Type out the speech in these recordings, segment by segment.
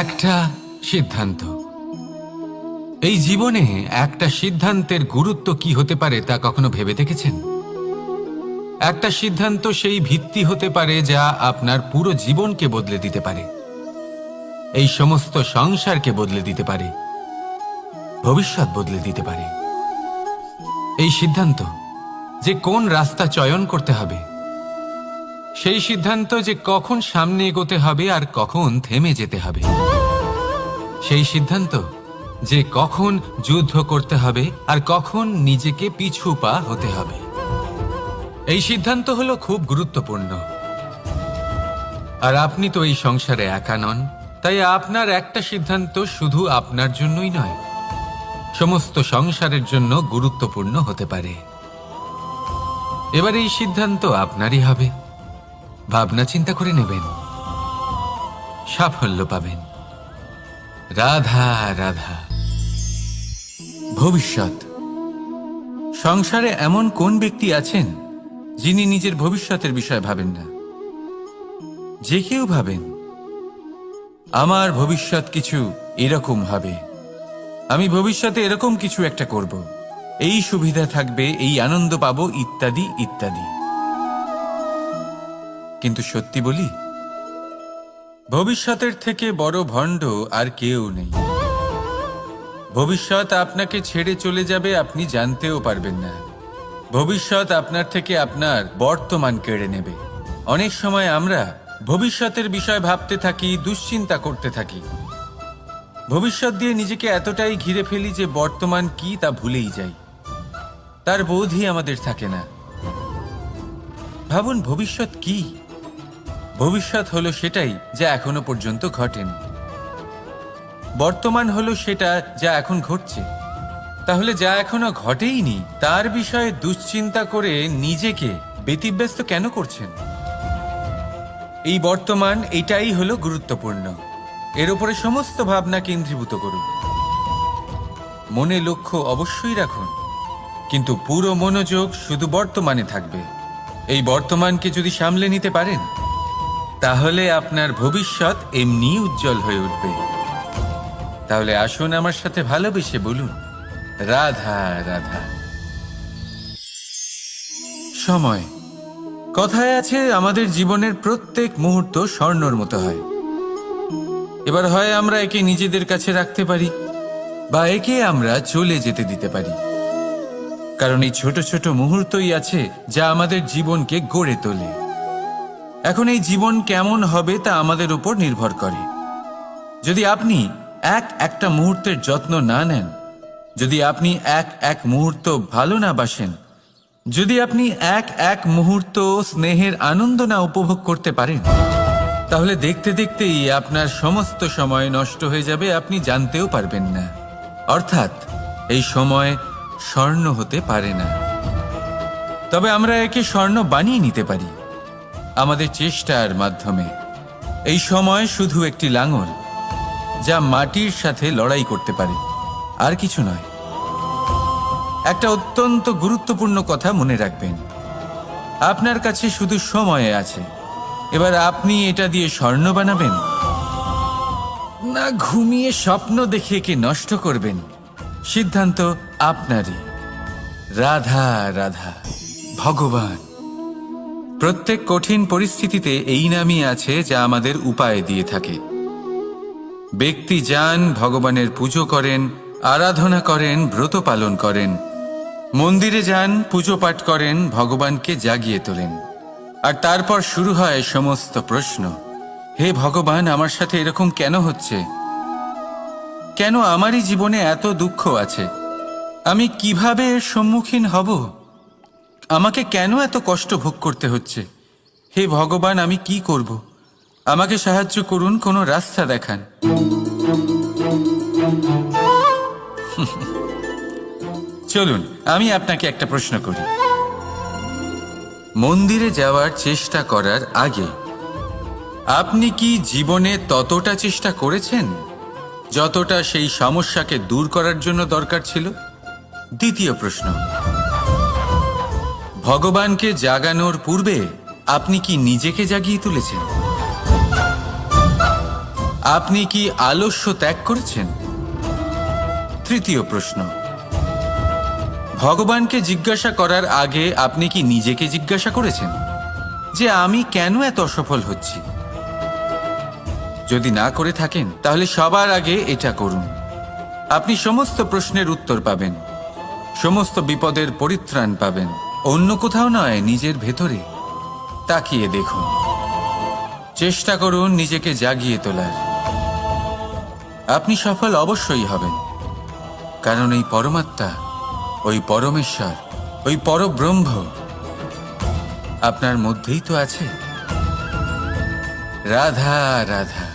একটা সিদ্ধান্ত। এই জীবনে একটা সিদ্ধান্তের গুরুত্ব কি হতে পারে তা কখনো ভেবে দেখেছেন? একটা সিদ্ধান্ত সেই ভিত্তি হতে পারে যা আপনার পুরো জীবনকে বদলে দিতে পারে, এই সমস্ত সংসারকে বদলে দিতে পারে, ভবিষ্যৎ বদলে দিতে পারে। এই সিদ্ধান্ত যে কোন রাস্তা চয়ন করতে হবে, সেই সিদ্ধান্ত যে কখন সামনে এগোতে হবে আর কখন থেমে যেতে হবে, সেই সিদ্ধান্ত যে কখন যুদ্ধ করতে হবে আর কখন নিজেকে পিছু পা হতে হবে। এই সিদ্ধান্ত হলো খুব গুরুত্বপূর্ণ। আর আপনি তো এই সংসারে একা নন, তাই আপনার একটা সিদ্ধান্ত শুধু আপনার জন্যই নয়, সমস্ত সংসারের জন্য গুরুত্বপূর্ণ হতে পারে। এবার এই সিদ্ধান্ত আপনারই হবে। ভাবনা চিন্তা করে নেবেন, সাফল্য পাবেন। রাধা রাধা। ভবিষ্যৎ। সংসারে এমন কোন ব্যক্তি আছেন যিনি নিজের ভবিষ্যতের বিষয়ে ভাবেন না? যে কেউ ভাবেন আমার ভবিষ্যৎ কিছু এরকম হবে, আমি ভবিষ্যতে এরকম কিছু একটা করব, এই সুবিধা থাকবে, এই আনন্দ পাবো, ইত্যাদি ইত্যাদি। কিন্তু সত্যি বলি, ভবিষ্যতের থেকে বড় ভণ্ড আর কেউ নেই। ভবিষ্যৎ আপনাকে ছেড়ে চলে যাবে, আপনি জানতেও পারবেন না। ভবিষ্যৎ আপনার থেকে আপনার বর্তমান কেড়ে নেবে। অনেক সময় আমরা ভবিষ্যতের বিষয় ভাবতে থাকি, দুশ্চিন্তা করতে থাকি। ভবিষ্যৎ দিয়ে নিজেকে এতটাই ঘিরে ফেলি যে বর্তমান কি তা ভুলেই যাই, তার বোধই আমাদের থাকে না। ভাবুন, ভবিষ্যৎ কি? ভবিষ্যৎ হলো সেটাই যা এখনো পর্যন্ত ঘটেনি। বর্তমান হলো সেটা যা এখন ঘটছে। তাহলে যা এখনো ঘটেইনি তার বিষয়ে দুশ্চিন্তা করে নিজেকে ব্যতিব্যস্ত কেন করছেন? এই বর্তমান, এটাই হলো গুরুত্বপূর্ণ। এর উপরে সমস্ত ভাবনা কেন্দ্রীভূত করুন। মনে লক্ষ্য অবশ্যই রাখুন, কিন্তু পুরো মনোযোগ শুধু বর্তমানে থাকবে। এই বর্তমানকে যদি সামলে নিতে পারেন, তাহলে আপনার ভবিষ্যৎ এমনি উজ্জ্বল হয়ে উঠবে। তাহলে আসুন আমার সাথে ভালোবেসে বলুন, রাধা রাধা। সময়। কথায় আছে, আমাদের জীবনের প্রত্যেক মুহূর্ত স্বর্ণর মতো হয়। এবার হয় আমরা একে নিজেদের কাছে রাখতে পারি, বা একে আমরা চলে যেতে দিতে পারি। কারণ এই ছোট ছোট মুহূর্তই আছে যা আমাদের জীবনকে গড়ে তোলে। এখন এই জীবন কেমন হবে তা আমাদের উপর নির্ভর করে। যদি আপনি একটা মুহূর্তের যত্ন না নেন, যদি আপনি এক মুহূর্ত ভালো না বাসেন, যদি আপনি এক মুহূর্ত স্নেহের আনন্দ না উপভোগ করতে পারেন, তাহলে দেখতে দেখতেই আপনার সমস্ত সময় নষ্ট হয়ে যাবে, আপনি জানতেও পারবেন না। অর্থাৎ এই সময় স্বর্ণ হতে পারে না। তবে আমরা একে স্বর্ণ বানিয়ে নিতে পারি আমাদের চেষ্টার মাধ্যমে। এই সময় শুধু একটি লাঙল যা মাটির সাথে লড়াই করতে পারে, আর কিছু নয়। একটা অত্যন্ত গুরুত্বপূর্ণ কথা মনে রাখবেন, আপনার কাছে শুধু সময় আছে। এবার আপনি এটা দিয়ে স্বর্ণ বানাবেন, না ঘুমিয়ে স্বপ্ন দেখে একে নষ্ট করবেন, সিদ্ধান্ত আপনারই। রাধা রাধা। ভগবান। প্রত্যেক কঠিন পরিস্থিতিতে এই নামই আছে যা আমাদের উপায় দিয়ে থাকে। ব্যক্তি যান, ভগবানের পুজো করেন, আরাধনা করেন, ব্রত পালন করেন, মন্দিরে যান, পুজো পাঠ করেন, ভগবানকে জাগিয়ে তোলেন। আর তারপর শুরু হয় সমস্ত প্রশ্ন। হে ভগবান, আমার সাথে এরকম কেন হচ্ছে? কেন আমারই জীবনে এত দুঃখ আছে? আমি কিভাবে এর সম্মুখীন হব? আমাকে কেন এত কষ্ট ভোগ করতে হচ্ছে? হে ভগবান, আমি কি করব? আমাকে সাহায্য করুন, কোনো রাস্তা দেখান। চলুন আমি আপনাকে একটা প্রশ্ন করি। মন্দিরে যাওয়ার চেষ্টা করার আগে আপনি কি জীবনে ততটা চেষ্টা করেছেন যতটা সেই সমস্যাকে দূর করার জন্য দরকার ছিল? দ্বিতীয় প্রশ্ন, ভগবানকে জাগানোর পূর্বে আপনি কি নিজেকে জাগিয়ে তুলেছেন? আপনি কি আলস্য ত্যাগ করেছেন? তৃতীয় প্রশ্ন, ভগবানকে জিজ্ঞাসা করার আগে আপনি কি নিজেকে জিজ্ঞাসা করেছেন যে আমি কেন এত অসফল হচ্ছি? যদি না করে থাকেন তাহলে সবার আগে এটা করুন। আপনি সমস্ত প্রশ্নের উত্তর পাবেন, সমস্ত বিপদের পরিত্রাণ পাবেন। অন্য কোথাও নয়, নিজের ভেতরে তাকিয়ে দেখুন। চেষ্টা করুন নিজেকে জাগিয়ে তোলার। আপনি সফল অবশ্যই হবেন, কারণ এই পরমাত্মা, ওই পরমেশ্বর, ওই পরব্রহ্ম আপনার মধ্যেই তো আছে। রাধা রাধা।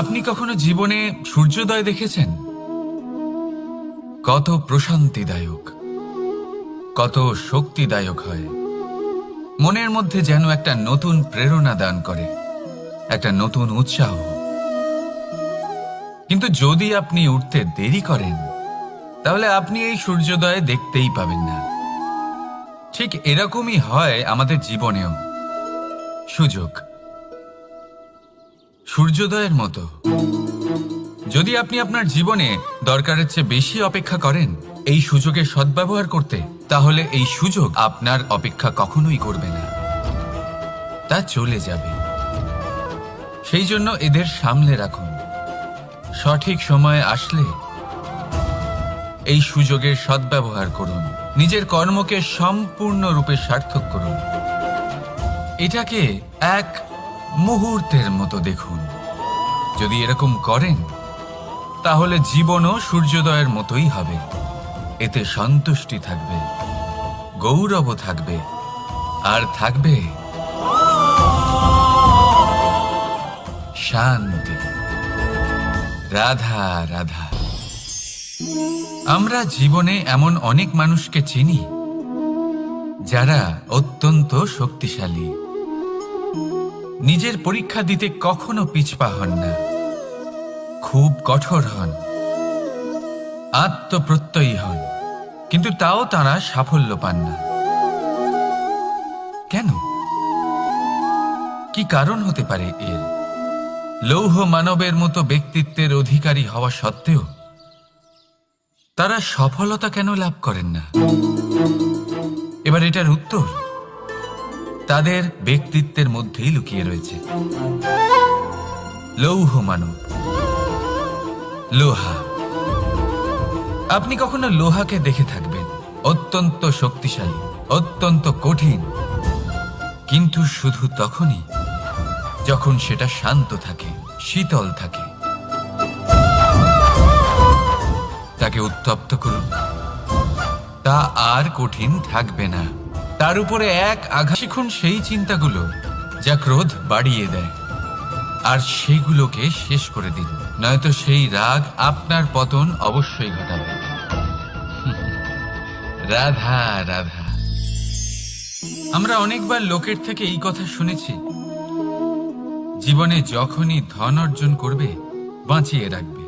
আপনি কখনো জীবনে সূর্যোদয় দেখেছেন? কত প্রশান্তিদায়ক, কত শক্তিদায়ক হয়। মনের মধ্যে যেন একটা নতুন প্রেরণা দান করে, একটা নতুন উৎসাহ। কিন্তু যদি আপনি উঠতে দেরি করেন তাহলে আপনি এই সূর্যোদয় দেখতেই পাবেন না। ঠিক এরকমই হয় আমাদের জীবনেও। সুযোগ সূর্যোদয়ের মতো। যদি আপনি আপনার জীবনে দরকারের চেয়ে বেশি অপেক্ষা করেন এই সুযোগের সদ্ব্যবহার করতে, তাহলে এই সুযোগ আপনার অপেক্ষা কখনোই করবে না, তা চলে যাবে। সেই জন্য এদের সামলে রাখুন। সঠিক সময় আসলে এই সুযোগের সদ্ব্যবহার করুন, নিজের কর্মকে সম্পূর্ণরূপে সার্থক করুন। এটাকে এক মুহূর্তের মতো দেখুন। যদি এরকম করেন তাহলে জীবনও সূর্যোদয়ের মতোই হবে। এতে সন্তুষ্টি থাকবে, গৌরব থাকবে, আর থাকবে শান্তি। রাধা রাধা। আমরা জীবনে এমন অনেক মানুষকে চিনি যারা অত্যন্ত শক্তিশালী, নিজের পরীক্ষা দিতে কখনো পিছপা হন না, খুব কঠোর হন, আত্মপ্রত্যয়ী হন, কিন্তু তাও তারা সাফল্য পান না। কেন? কি কারণ হতে পারে এর? লৌহ মানবের মতো ব্যক্তিত্বের অধিকারী হওয়া সত্ত্বেও তারা সফলতা কেন লাভ করেন না? এবার এটার উত্তর তাদের ব্যক্তিত্বের মধ্যেই লুকিয়ে রয়েছে। লৌহ মানব, লোহা। আপনি কখনো লোহাকে দেখে থাকবেন, অত্যন্ত শক্তিশালী, অত্যন্ত কঠিন, কিন্তু শুধু তখনই যখন সেটা শান্ত থাকে, শীতল থাকে। তাকে উত্তপ্ত করুন, তা আর কঠিন থাকবে না। তার উপরে এক আঘাত শিখুন সেই চিন্তাগুলো যা ক্রোধ বাড়িয়ে দেয়, আর সেগুলোকে শেষ করে দিন, নয়তো সেই রাগ আপনার পতন অবশ্যই ঘটাবে। রাধা রাধা। আমরা অনেকবার লোকের থেকে এই কথা শুনেছি, জীবনে যখনই ধন অর্জন করবে বাঁচিয়ে রাখবে।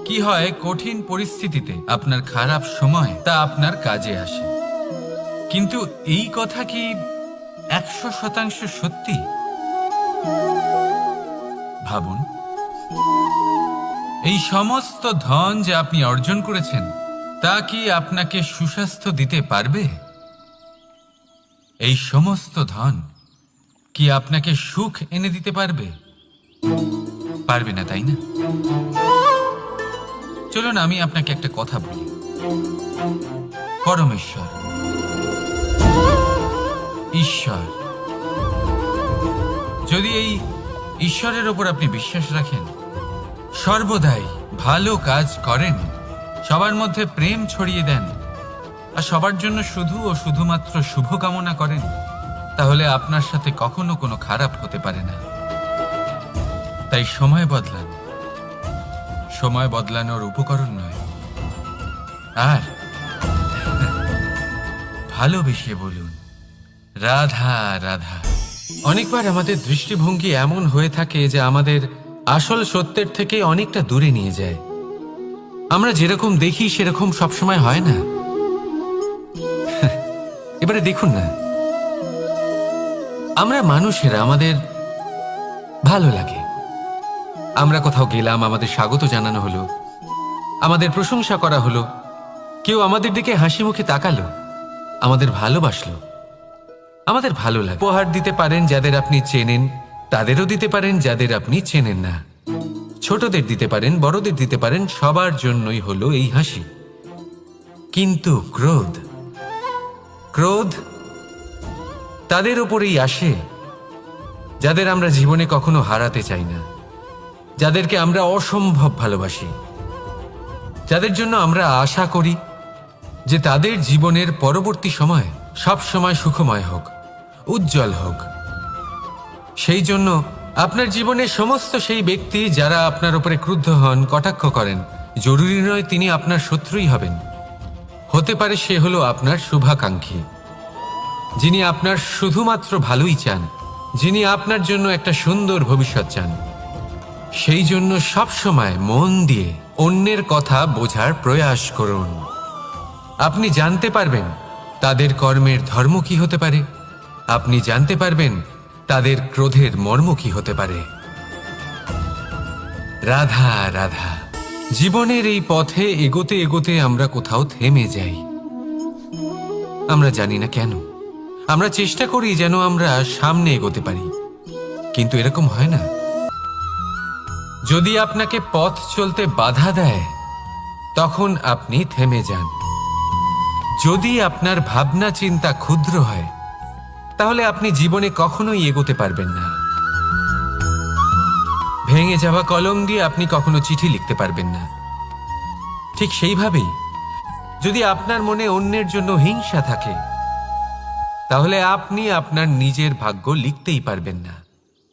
কি হয়, কঠিন পরিস্থিতিতে আপনার খারাপ সময় তা আপনার কাজে আসে। কিন্তু এই কথা কি 100% সত্যি? ভাবুন, এই সমস্ত ধন যে আপনি অর্জন করেছেন তা কি আপনাকে সুস্বাস্থ্য দিতে পারবে? এই সমস্ত ধন কি আপনাকে সুখ এনে দিতে পারবে? পারবে না, তাই না? চলুন আমি আপনাকে একটা কথা বলি। পরমেশ্বর, ঈশ্বর, যদি এই ঈশ্বরের ওপর আপনি বিশ্বাস রাখেন, সর্বদাই ভালো কাজ করেন, সবার মধ্যে প্রেম ছড়িয়ে দেন, আর সবার জন্য শুধু ও শুধুমাত্র শুভ কামনা করেন, তাহলে আপনার সাথে কখনো কোনো খারাপ হতে পারে না। তাই সময় বদলান, সময় বদলানোর উপকরণ নয়। আর ভালোবেসে বলুন রাধা রাধা। অনেকবার আমাদের দৃষ্টিভঙ্গি এমন হয়ে থাকে যে আমাদের আসল সত্যের থেকে অনেকটা দূরে নিয়ে যায়। আমরা যেরকম দেখি সেরকম সবসময় হয় না। এবারে দেখুন না, আমরা মানুষেরা, আমাদের ভালো লাগে, আমরা কোথাও গেলাম, আমাদের স্বাগত জানানো হলো, আমাদের প্রশংসা করা হলো, কেউ আমাদের দিকে হাসি মুখে তাকালো, আমাদের ভালোবাসলো, আমাদের ভালো লাগে। উপহার দিতে পারেন যাদের আপনি চেনেন, তাদেরও দিতে পারেন যাদের আপনি চেনেন না। ছোটদের দিতে পারেন, বড়দের দিতে পারেন, সবার জন্যই হলো এই হাসি। কিন্তু ক্রোধ, ক্রোধ তাদের উপরেই আসে যাদের আমরা জীবনে কখনো হারাতে চাই না, যাদেরকে আমরা অসম্ভব ভালোবাসি, যাদের জন্য আমরা আশা করি যে তাদের জীবনের পরবর্তী সময় সব সময় সুখময় হোক, উজ্জ্বল হোক। সেই জন্য আপনার জীবনের সমস্ত সেই ব্যক্তি যারা আপনার উপরে ক্রুদ্ধ হন, কটাক্ষ করেন, জরুরি নয় তিনি আপনার শত্রুই হবেন। হতে পারে সে হলো আপনার শুভাকাঙ্ক্ষী, যিনি আপনার শুধুমাত্র ভালোই চান, যিনি আপনার জন্য একটা সুন্দর ভবিষ্যৎ চান। সেই জন্য সবসময় মন দিয়ে অন্যের কথা বোঝার প্রয়াস করুন। আপনি জানতে পারবেন তাদের কর্মের ধর্ম কি হতে পারে, আপনি জানতে পারবেন তাদের ক্রোধের মর্ম কি হতে পারে। রাধা রাধা। জীবনের এই পথে এগোতে এগোতে আমরা কোথাও থেমে যাই, আমরা জানি না কেন। আমরা চেষ্টা করি যেন আমরা সামনে এগোতে পারি, কিন্তু এরকম হয় না। যদি আপনাকে পথ চলতে বাধা দেয় তখন আপনি থেমে যান। যদি আপনার ভাবনা চিন্তা ক্ষুদ্র হয় তাহলে আপনি জীবনে কখনোই এগোতে পারবেন না। ভেঙে যাওয়া কলম দিয়ে আপনি কখনো চিঠি লিখতে পারবেন না। ঠিক সেইভাবেই যদি আপনার মনে অন্যের জন্য হিংসা থাকে তাহলে আপনি আপনার নিজের ভাগ্য লিখতেই পারবেন না।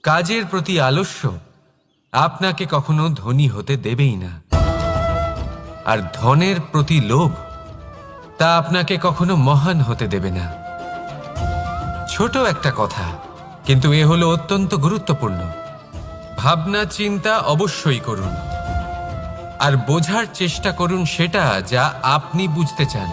কাজের প্রতি আলস্য আপনাকে কখনো ধনী হতে দেবেই না, আর ধনের প্রতি লোভ তা আপনাকে কখনো মহান হতে দেবে না। ছোট একটা কথা, কিন্তু এ হলো অত্যন্ত গুরুত্বপূর্ণ। ভাবনা চিন্তা অবশ্যই করুন, আর বোঝার চেষ্টা করুন সেটা যা আপনি বুঝতে চান।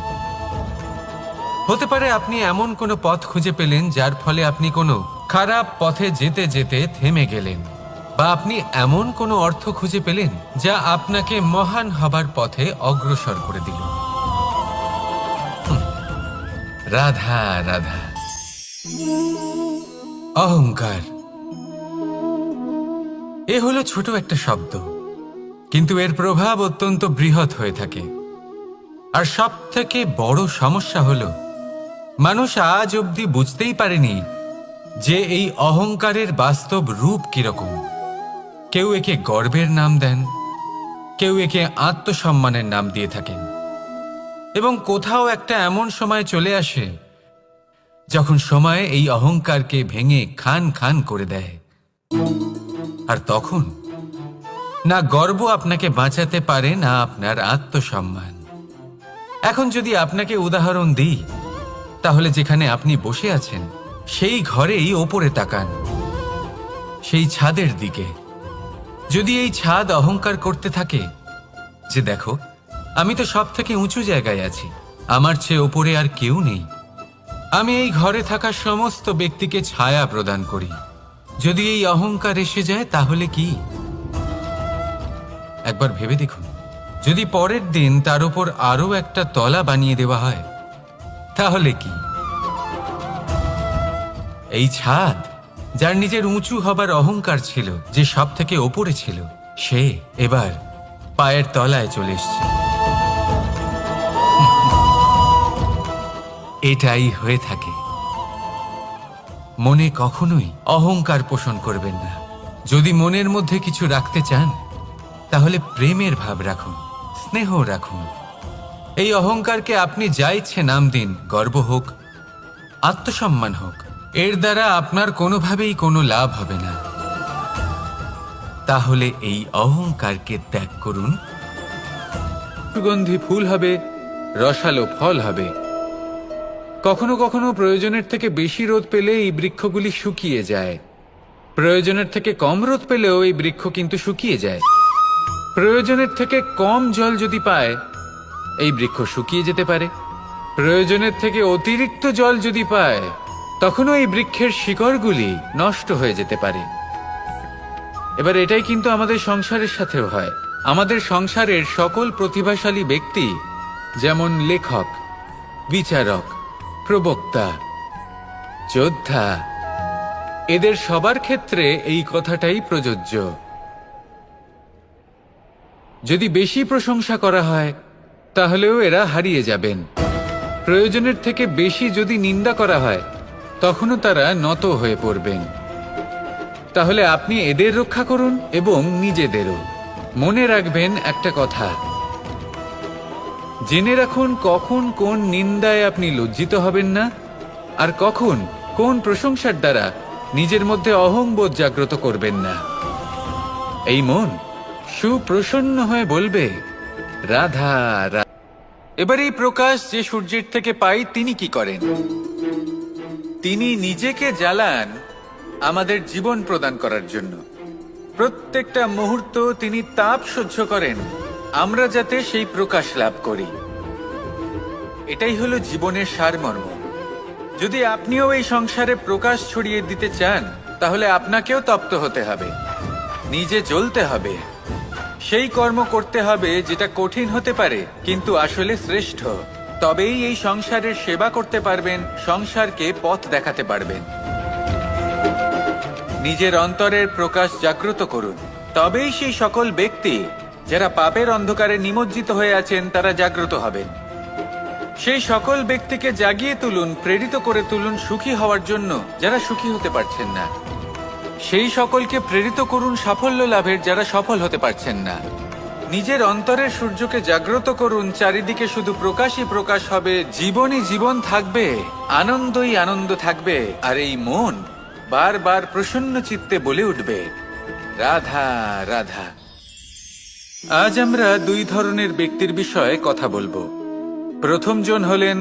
হতে পারে আপনি এমন কোনো পথ খুঁজে পেলেন যার ফলে আপনি কোনো খারাপ পথে যেতে যেতে থেমে গেলেন, বা আপনি এমন কোনো অর্থ খুঁজে পেলেন যা আপনাকে মহান হবার পথে অগ্রসর করে দিল। রাধা রাধা। অহংকার এ হলো ছোট একটা শব্দ, কিন্তু এর প্রভাব অত্যন্ত বৃহৎ হয়ে থাকে। আর সব থেকে বড় সমস্যা হলো মানুষ আজ অবধি বুঝতেই পারেনি যে এই অহংকারের বাস্তব রূপ কিরকম। কেউ একে গর্বের নাম দেন, কেউ একে আত্মসম্মানের নাম দিয়ে থাকেন, এবং কোথাও একটা এমন সময় চলে আসে যখন সময় এই অহংকারকে ভেঙে খান খান করে দেয়। আর তখন না গর্ব আপনাকে বাঁচাতে পারে, না আপনার আত্মসম্মান। এখন যদি আপনাকে উদাহরণ দিই, তাহলে যেখানে আপনি বসে আছেন সেই ঘরেই ওপরে তাকান, সেই ছাদের দিকে। যদি এই ছাদ অহংকার করতে থাকে যে দেখো আমি তো সব থেকে উঁচু জায়গায় আছি, আমার চেয়ে ওপরে আর কেউ নেই, আমি এই ঘরে থাকা সমস্ত ব্যক্তিকে ছায়া প্রদান করি, যদি এই অহংকার এসে যায় তাহলে কি? একবার ভেবে দেখুন, যদি পরের দিন তার উপর আরো একটা তলা বানিয়ে দেওয়া হয় তাহলে কি? এই ছাদ যার নিজের উঁচু হবার অহংকার ছিল, যে সব থেকে ওপরে ছিল, সে এবার পায়ের তলায় চলে এসছে। এটাই হয়ে থাকে। মনে কখনোই অহংকার পোষণ করবেন না। যদি মনের মধ্যে কিছু রাখতে চান তাহলে প্রেমের ভাব রাখুন, স্নেহ রাখুন। এই অহংকারকে আপনি যা ইচ্ছে নাম দিন, গর্ব হোক, আত্মসম্মান হোক, এর দ্বারা আপনার কোনোভাবেই কোনো লাভ হবে না। তাহলে এই অহংকারকে ত্যাগ করুন। সুগন্ধি ফুল হবে, রসালো ফল হবে। কখনো কখনো প্রয়োজনের থেকে বেশি রোদ পেলে এই বৃক্ষগুলি শুকিয়ে যায়, প্রয়োজনের থেকে কম রোদ পেলেও এই বৃক্ষ কিন্তু শুকিয়ে যায়। প্রয়োজনের থেকে কম জল যদি পায় এই বৃক্ষ শুকিয়ে যেতে পারে, প্রয়োজনের থেকে অতিরিক্ত জল যদি পায় তখনও এই বৃক্ষের শিকড়গুলি নষ্ট হয়ে যেতে পারে। এবার এটাই কিন্তু আমাদের সংসারের সাথেও হয়। আমাদের সংসারের সকল প্রতিভাশালী ব্যক্তি, যেমন লেখক, বিচারক, প্রবক্তা, যোদ্ধা, এদের সবার ক্ষেত্রে এই কথাটাই প্রযোজ্য। যদি বেশি প্রশংসা করা হয় তাহলেও এরা হারিয়ে যাবেন। প্রয়োজনের থেকে বেশি যদি নিন্দা করা হয় তখনও তারা নত হয়ে পড়বেন। তাহলে আপনি এদের রক্ষা করুন এবং নিজেদেরও। মনে রাখবেন একটা কথা, জেনে রাখুন কখন কোন নিন্দায় আপনি লজ্জিত হবেন না, আর কখন কোন প্রশংসার দ্বারা নিজের মধ্যে অহংবোধ জাগ্রত করবেন না। এই মন সুপ্রসন্ন হয়ে বলবে, রাধা রাধা। এবার এই প্রকাশ যে সূর্যের থেকে পাই, তিনি কি করেন? তিনি নিজেকে জ্বালান আমাদের জীবন প্রদান করার জন্য। প্রত্যেকটা মুহূর্ত তিনি তাপ সহ্য করেন আমরা যাতে সেই প্রকাশ লাভ করি। এটাই হলো জীবনের সারমর্ম। যদি আপনিও এই সংসারে প্রকাশ ছড়িয়ে দিতে চান, তাহলে আপনাকেও তপ্ত হতে হবে, নিজে জ্বলতে হবে, সেই কর্ম করতে হবে যেটা কঠিন হতে পারে কিন্তু আসলে শ্রেষ্ঠ। তবেই এই সংসারের সেবা করতে পারবেন, সংসারকে পথ দেখাতে পারবেন। নিজের অন্তরের প্রকাশ জাগ্রত করুন, তবেই সেই সকল ব্যক্তি যারা পাপের অন্ধকারে নিমজ্জিত হয়ে আছেন তারা জাগ্রত হবেন। সেই সকল ব্যক্তিকে জাগিয়ে তুলুন, প্রেরিত করে তুলুন সুখী হওয়ার জন্য যারা সুখী হতে পারছেন না। সেই সকলকে প্রেরিত করুন সাফল্য লাভের যারা সফল হতে পারছেন না। নিজের অন্তরের সূর্যকে জাগ্রত করুন, চারিদিকে শুধু প্রকাশই প্রকাশ হবে, জীবনই জীবন থাকবে, আনন্দই আনন্দ থাকবে, আর এই মন বারবার প্রসন্ন চিত্তে বলে উঠবে, রাধা রাধা। আজ আমরা দুই ধরনের ব্যক্তির বিষয়ে কথা বলবো। প্রথম জন হলেন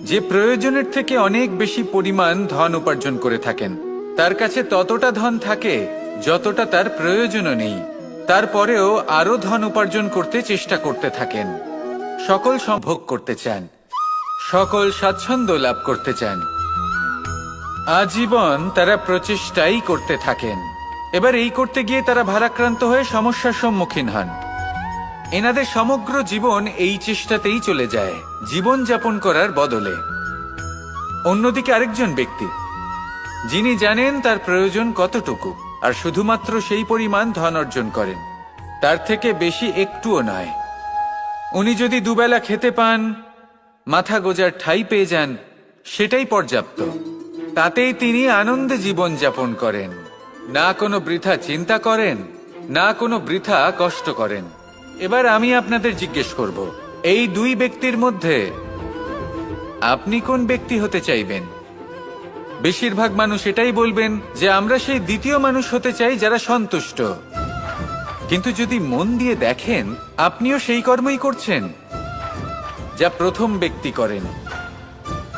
যে প্রয়োজনের থেকে অনেক বেশি পরিমাণ ধন উপার্জন করে থাকেন। তার কাছে ততটা ধন থাকে যতটা তার প্রয়োজনও নেই, তারপরেও আরো ধন উপার্জন করতে চেষ্টা করতে থাকেন। সকল সম্ভোগ করতে চান, সকল স্বাচ্ছন্দ্য লাভ করতে চান। আজীবন তারা প্রচেষ্টাই করতে থাকেন। এবার এই করতে গিয়ে তারা ভারাক্রান্ত হয়ে সমস্যার সম্মুখীন হন। এনাদের সমগ্র জীবন এই চেষ্টাতেই চলে যায় জীবন যাপন করার বদলে। অন্যদিকে আরেকজন ব্যক্তি যিনি জানেন তার প্রয়োজন কতটুকু, আর শুধুমাত্র সেই পরিমাণ ধন অর্জন করেন, তার থেকে বেশি একটুও নয়। উনি যদি দুবেলা খেতে পান, মাথা গোজার ঠাঁই পেয়ে যান, সেটাই পর্যাপ্ত। তাতেই তিনি আনন্দে জীবন যাপন করেন, না কোনো বৃথা চিন্তা করেন, না কোনো বৃথা কষ্ট করেন। এবার আমি আপনাদের জিজ্ঞেস করব, এই দুই ব্যক্তির মধ্যে আপনি কোন ব্যক্তি হতে চাইবেন? বেশিরভাগ মানুষ এটাই বলবেন যে আমরা সেই দ্বিতীয় মানুষ হতে চাই যারা সন্তুষ্ট। কিন্তু যদি মন দিয়ে দেখেন, আপনিও সেই কর্মই করছেন যা প্রথম ব্যক্তি করেন।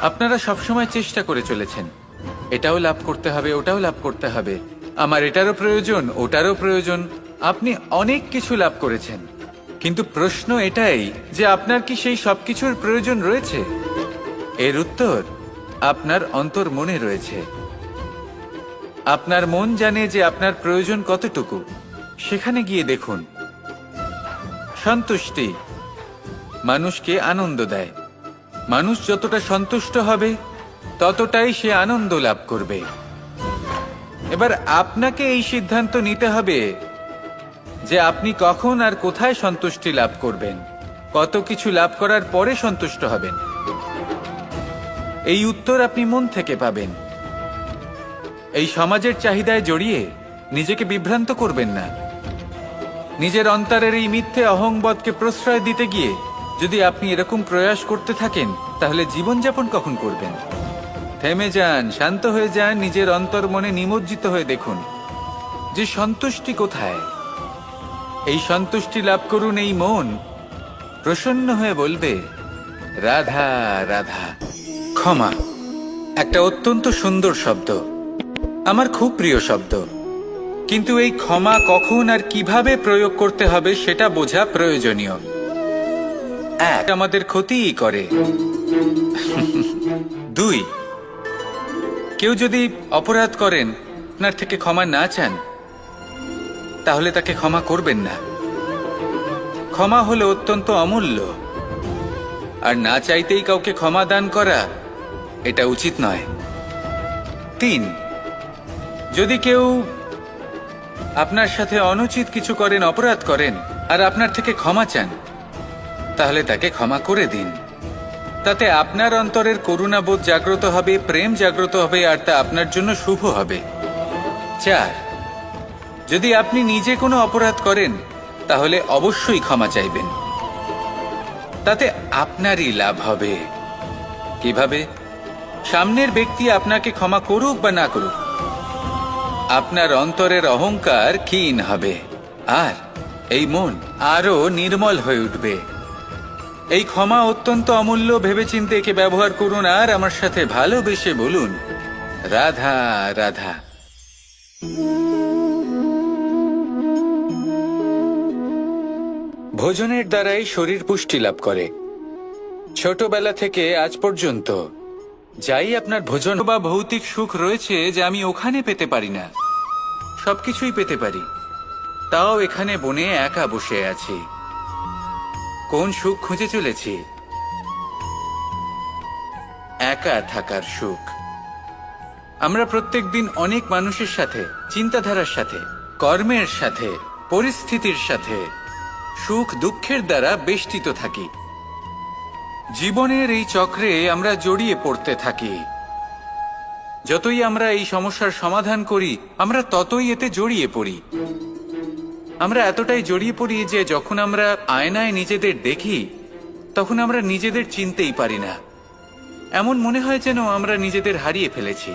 আপনারা সবসময় চেষ্টা করে চলেছেন, এটাও লাভ করতে হবে, ওটাও লাভ করতে হবে, আমার এটারও প্রয়োজন, ওটারও প্রয়োজন। আপনি অনেক কিছু লাভ করেছেন, কিন্তু প্রশ্ন এটাই যে আপনার কি সেই সবকিছুর প্রয়োজন রয়েছে? এর উত্তর আপনার অন্তর মনে রয়েছে। আপনার মন জানে যে আপনার প্রয়োজন কতটুকু। সেখানে গিয়ে দেখুন। সন্তুষ্টি মানুষকে আনন্দ দেয়। মানুষ যতটা সন্তুষ্ট হবে ততটাই সে আনন্দ লাভ করবে। এবার আপনাকে এই সিদ্ধান্ত নিতে হবে যে আপনি কখন আর কোথায় সন্তুষ্টি লাভ করবেন, কত কিছু লাভ করার পরে সন্তুষ্ট হবেন। এই উত্তর আপনি মন থেকে পাবেন। এই সমাজের চাহিদায় জড়িয়ে নিজেকে বিভ্রান্ত করবেন না। নিজের অন্তরের এই মিথ্যে অহংবোধকে প্রশ্রয় দিতে গিয়ে যদি আপনি এরকম প্রয়াস করতে থাকেন, তাহলে জীবনযাপন কখন করবেন? থেমে যান, শান্ত হয়ে যান, নিজের অন্তর মনে নিমজ্জিত হয়ে দেখুন যে সন্তুষ্টি কোথায়। এই সন্তুষ্টি লাভ করুন। এই মন প্রসন্ন হয়ে বলবে, রাধা রাধা। ক্ষমা একটা অত্যন্ত সুন্দর শব্দ, আমার খুব প্রিয় শব্দ, কিন্তু এই ক্ষমা কখন আর কিভাবে প্রয়োগ করতে হবে সেটা বোঝা প্রয়োজনীয়। এক, আমাদের ক্ষতিই করে। দুই, কেউ যদি অপরাধ করেন, আপনার থেকে ক্ষমা না চান, তাহলে তাকে ক্ষমা করবেন না। ক্ষমা হলো অত্যন্ত অমূল্য, আর না চাইতেই কাউকে ক্ষমা দান করা এটা উচিত নয়। 3, যদি কেউ আপনার সাথে অনুচিত কিছু করেন, অপরাধ করেন, আর আপনার থেকে ক্ষমা চান, তাহলে তাকে ক্ষমা করে দিন। তাতে আপনার অন্তরের করুণাবোধ জাগ্রত হবে, প্রেম জাগ্রত হবে, আর তা আপনার জন্য শুভ হবে। 4, যদি আপনি নিজে কোনো অপরাধ করেন, তাহলে অবশ্যই ক্ষমা চাইবেন। তাতে আপনারই লাভ হবে। কিভাবে? সামনের ব্যক্তি আপনাকে ক্ষমা করুক বা না করুক, আপনার অন্তরের অহংকার ক্ষীণ হবে, আর এই মন আরো নির্মল হয়ে উঠবে। এই ক্ষমা অত্যন্ত অমূল্য, ভেবেচিন্তে একে ব্যবহার করুন, আর আমার সাথে ভালোবেসে বলুন, রাধা রাধা। ভোজনের দ্বারাই শরীর পুষ্টি লাভ করে। ছোটবেলা থেকে আজ পর্যন্ত যাই আপনার ভোজন বা ভৌতিক সুখ রয়েছে যে আমি ওখানে পেতে পারি না, সবকিছুই পেতে পারি, তাও এখানে বনে একা বসে আছি। কোন সুখ খুঁজে চলেছি? একা থাকার সুখ। আমরা প্রত্যেকদিন অনেক মানুষের সাথে, চিন্তাধারার সাথে, কর্মের সাথে, পরিস্থিতির সাথে সুখ দুঃখের দ্বারা বেষ্টিত থাকি। জীবনের এই চক্রে আমরা জড়িয়ে পড়তে থাকি। যতই আমরা এই সমস্যার সমাধান করি, আমরা ততই এতে জড়িয়ে পড়ি। আমরা এতটাই জড়িয়ে পড়ি যে যখন আমরা আয়নায় নিজেদের দেখি, তখন আমরা নিজেদের চিনতেই পারি না। এমন মনে হয় যেন আমরা নিজেদের হারিয়ে ফেলেছি।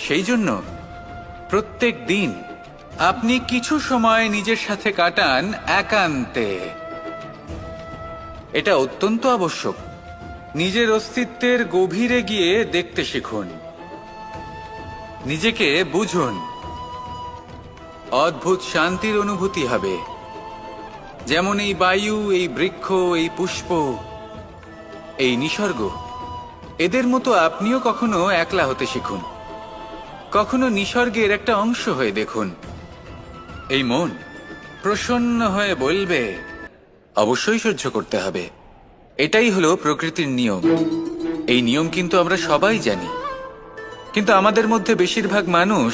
সেই জন্য প্রত্যেক দিন আপনি কিছু সময় নিজের সাথে কাটান একান্তে। এটা অত্যন্ত আবশ্যক। নিজের অস্তিত্বের গভীরে গিয়ে দেখতে শিখুন, নিজেকে বুঝুন। অদ্ভুত শান্তির অনুভূতি হবে। যেমন এই বায়ু, এই বৃক্ষ, এই পুষ্প, এই নিসর্গ, এদের মতো আপনিও কখনো একলা হতে শিখুন। কখনো নিসর্গের একটা অংশ হয়ে দেখুন। এই মন প্রসন্ন হয়ে বলবে, অবশ্যই সহ্য করতে হবে। এটাই হলো প্রকৃতির নিয়ম। এই নিয়ম কিন্তু আমরা সবাই জানি, কিন্তু আমাদের মধ্যে বেশিরভাগ মানুষ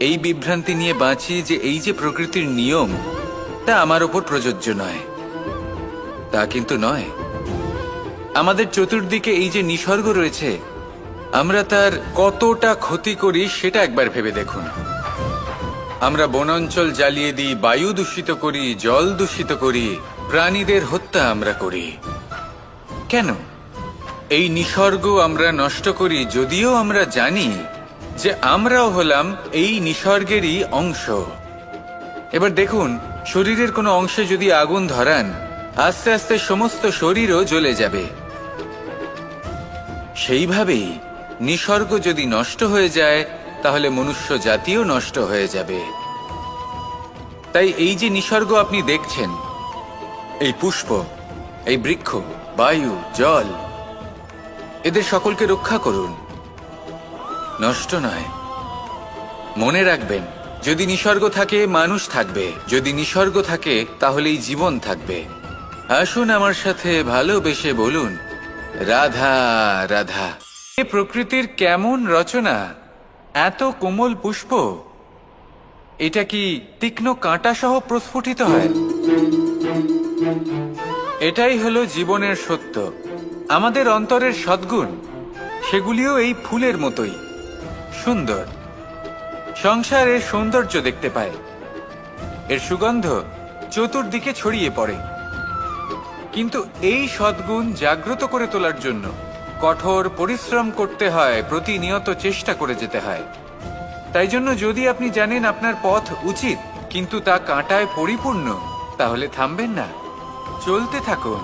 এই বিভ্রান্তি নিয়ে বাঁচি যে এই যে প্রকৃতির নিয়ম, তা আমার ওপর প্রযোজ্য নয়। তা কিন্তু নয়। আমাদের চতুর্দিকে এই যে নিসর্গ রয়েছে, আমরা তার কতটা ক্ষতি করি সেটা একবার ভেবে দেখুন। আমরা বনাঞ্চল জ্বালিয়ে দিই, বায়ু দূষিত করি, জল দূষিত করি, প্রাণীদের হত্যা আমরা করি। কেন? এই নিসর্গ আমরা নষ্ট করি, যদিও আমরা জানি যে আমরাও হলাম এই নিসর্গেরই অংশ। এবার দেখুন, শরীরের কোনো অংশে যদি আগুন ধরান, আস্তে আস্তে সমস্ত শরীরও জ্বলে যাবে। সেইভাবেই নিসর্গ যদি নষ্ট হয়ে যায়, তাহলে মনুষ্য জাতিও নষ্ট হয়ে যাবে। তাই এই যে নিসর্গ আপনি দেখছেন, এই পুষ্প, এই বৃক্ষ, বায়ু, জল, এদের সকলকে রক্ষা করুন, নষ্ট নয়। মনে রাখবেন, যদি নিসর্গ থাকে মানুষ থাকবে, যদি নিসর্গ থাকে তাহলেই জীবন থাকবে। আসুন আমার সাথে ভালোবেসে বলুন, রাধা রাধা। এ প্রকৃতির কেমন রচনা! এত কোমল পুষ্প, এটা কি তীক্ষ্ণ কাঁটা সহ প্রস্ফুটিত হয়? এটাই হলো জীবনের সত্য। আমাদের অন্তরের সদ্গুণ, সেগুলিও এই ফুলের মতোই সুন্দর। সংসারের সৌন্দর্য দেখতে পায়, এর সুগন্ধ চতুর্দিকে ছড়িয়ে পড়ে। কিন্তু এই সদ্গুণ জাগ্রত করে তোলার জন্য কঠোর পরিশ্রম করতে হয়, প্রতিনিয়ত চেষ্টা করে যেতে হয়। তাই জন্য যদি আপনি জানেন আপনার পথ উচিত, কিন্তু তা কাঁটায় পরিপূর্ণ, তাহলে থামবেন না, চলতে থাকুন।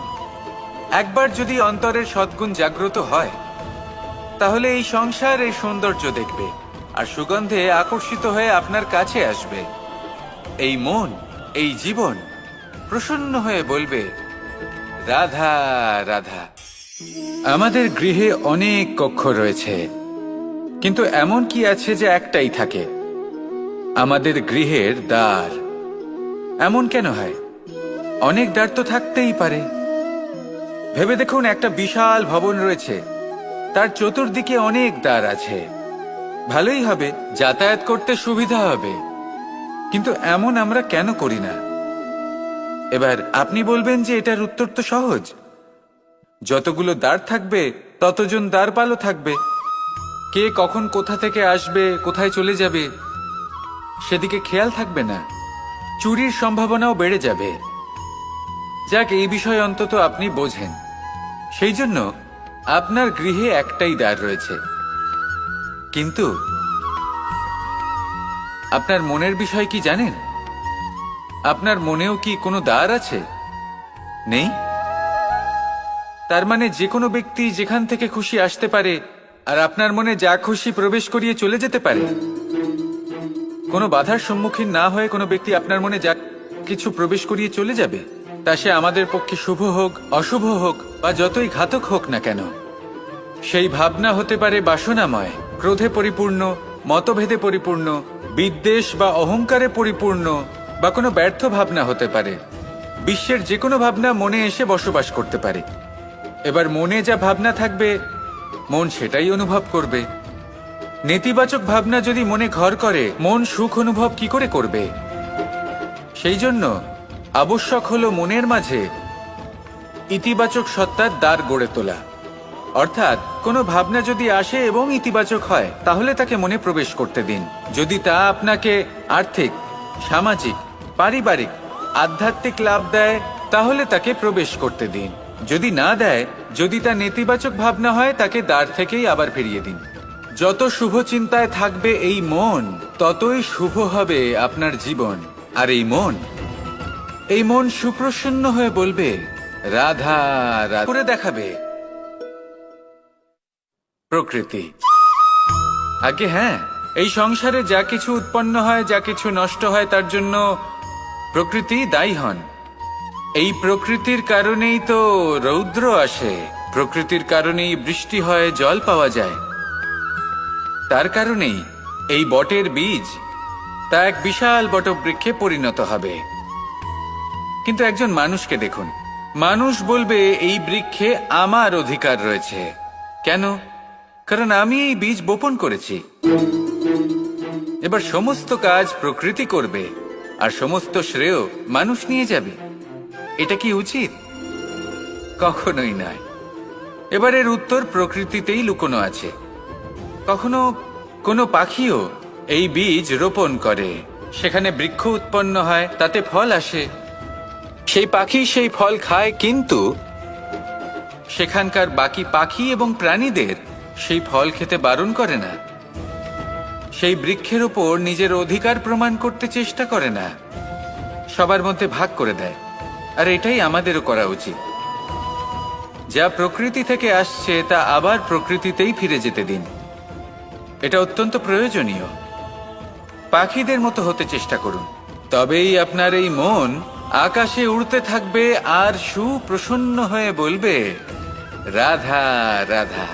একবার যদি অন্তরের সদ্গুণ জাগ্রত হয়, তাহলে এই সংসার এই সৌন্দর্য দেখবে আর সুগন্ধে আকর্ষিত হয়ে আপনার কাছে আসবে। এই মন, এই জীবন প্রসন্ন হয়ে বলবে, রাধা রাধা। আমাদের গৃহে অনেক কক্ষ রয়েছে, কিন্তু এমন কি আছে যে একটাই থাকে? আমাদের গৃহের দ্বার। এমন কেন হয়? অনেক দ্বার তো থাকতেই পারে। ভেবে দেখুন, একটা বিশাল ভবন রয়েছে, তার চতুর্দিকে অনেক দ্বার আছে। ভালোই হবে, যাতায়াত করতে সুবিধা হবে, কিন্তু এমন আমরা কেন করি না? এবার আপনি বলবেন যে এটার উত্তর তো সহজ। যতগুলো দ্বার থাকবে ততজন দ্বারপালও থাকবে। কে কখন কোথা থেকে আসবে, কোথায় চলে যাবে সেদিকে খেয়াল থাকবে না। চুরির সম্ভাবনাও বেড়ে যাবে। যাক, এই বিষয়ে অন্তত আপনি বোঝেন। সেই জন্য আপনার গৃহে একটাই দ্বার রয়েছে। কিন্তু আপনার মনের বিষয় কি জানেন? আপনার মনেও কি কোনো দ্বার আছে? নেই? তার মানে যে কোনো ব্যক্তি যেখান থেকে খুশি আসতে পারে, আর আপনার মনে যা খুশি প্রবেশ করিয়ে চলে যেতে পারে। কোনো বাধার সম্মুখীন না হয়ে কোনো ব্যক্তি আপনার মনে যা কিছু প্রবেশ করিয়ে চলে যাবে, তা সে আমাদের পক্ষে শুভ হোক, অশুভ হোক, বা যতই ঘাতক হোক না কেন। সেই ভাবনা হতে পারে বাসনাময়, ক্রোধে পরিপূর্ণ, মতভেদে পরিপূর্ণ, বিদ্বেষ বা অহংকারে পরিপূর্ণ, বা কোনো ব্যর্থ ভাবনা হতে পারে। বিশ্বের যে কোনো ভাবনা মনে এসে বসবাস করতে পারে। এবার মনে যা ভাবনা থাকবে, মন সেটাই অনুভব করবে। নেতিবাচক ভাবনা যদি মনে ঘর করে, মন সুখ অনুভব কি করে করবে? সেই জন্য আবশ্যক হলো মনের মাঝে ইতিবাচক সত্তার দ্বার গড়ে তোলা। অর্থাৎ কোনো ভাবনা যদি আসে এবং ইতিবাচক হয়, তাহলে তাকে মনে প্রবেশ করতে দিন। যদি তা আপনাকে আর্থিক, সামাজিক, পারিবারিক, আধ্যাত্মিক লাভ দেয়, তাহলে তাকে প্রবেশ করতে দিন। যদি না দেয়, যদি তা নেতিবাচক ভাবনা হয়, তাকে দ্বার থেকেই আবার ফিরিয়ে দিন। যত শুভ চিন্তায় থাকবে এই মন, ততই শুভ হবে আপনার জীবন। আর এই মন সুপ্রসন্ন হয়ে বলবে রাধা রাধা করে দেখাবে। প্রকৃতি, আগে হ্যাঁ, এই সংসারে যা কিছু উৎপন্ন হয়, যা কিছু নষ্ট হয়, তার জন্য প্রকৃতি দায়ী হন। এই প্রকৃতির কারণেই তো রৌদ্র আসে, প্রকৃতির কারণেই বৃষ্টি হয়, জল পাওয়া যায়। তার কারণেই এই বটের বীজ তা এক বিশাল বটবৃক্ষে পরিণত হবে। কিন্তু একজন মানুষকে দেখুন, মানুষ বলবে এই বৃক্ষে আমার অধিকার রয়েছে। কেন? কারণ আমি এই বীজ বপন করেছি। এবার সমস্ত কাজ প্রকৃতি করবে, আর সমস্ত শ্রেয় মানুষ নিয়ে যাবে। এটা কি উচিত? কখনোই নয়। এবার এর উত্তর প্রকৃতিতেই লুকোনো আছে। কখনো কোনো পাখিও এই বীজ রোপণ করে, সেখানে বৃক্ষ উৎপন্ন হয়, তাতে ফল আসে, সেই পাখি সেই ফল খায়, কিন্তু সেখানকার বাকি পাখি এবং প্রাণীদের সেই ফল খেতে বারণ করে না। সেই বৃক্ষের ওপর নিজের অধিকার প্রমাণ করতে চেষ্টা করে না, সবার মধ্যে ভাগ করে দেয়। আর এটাই আমাদেরও করা উচিত। যা প্রকৃতি থেকে আসছে তা আবার প্রকৃতিতেই ফিরে যেতে দিন। এটা অত্যন্ত প্রয়োজনীয়। পাখিদের মতো হতে চেষ্টা করুন, তবেই আপনার এই মন আকাশে উড়তে থাকবে আর সুপ্রসন্ন হয়ে বলবে রাধা রাধা।